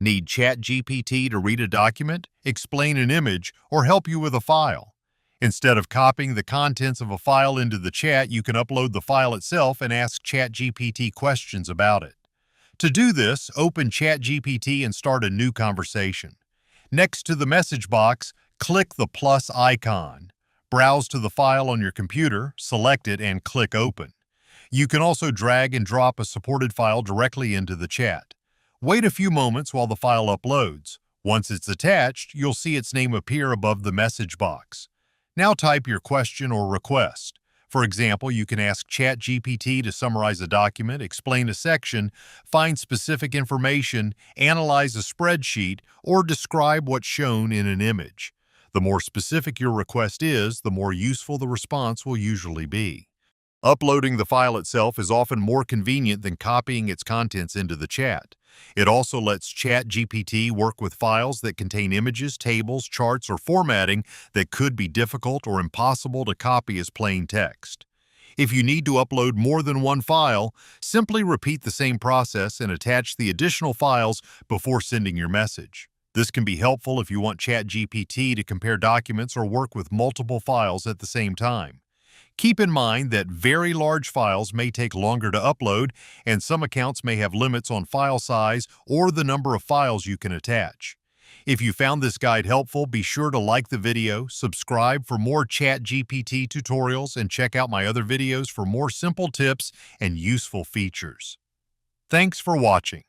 Need ChatGPT to read a document, explain an image, or help you with a file? Instead of copying the contents of a file into the chat, you can upload the file itself and ask ChatGPT questions about it. To do this, open ChatGPT and start a new conversation. Next to the message box, click the plus icon. Browse to the file on your computer, select it, and click Open. You can also drag and drop a supported file directly into the chat. Wait a few moments while the file uploads. Once it's attached, you'll see its name appear above the message box. Now type your question or request. For example, you can ask ChatGPT to summarize a document, explain a section, find specific information, analyze a spreadsheet, or describe what's shown in an image. The more specific your request is, the more useful the response will usually be. Uploading the file itself is often more convenient than copying its contents into the chat. It also lets ChatGPT work with files that contain images, tables, charts, or formatting that could be difficult or impossible to copy as plain text. If you need to upload more than one file, simply repeat the same process and attach the additional files before sending your message. This can be helpful if you want ChatGPT to compare documents or work with multiple files at the same time. Keep in mind that very large files may take longer to upload, and some accounts may have limits on file size or the number of files you can attach. If you found this guide helpful, be sure to like the video, subscribe for more ChatGPT tutorials, and check out my other videos for more simple tips and useful features. Thanks for watching.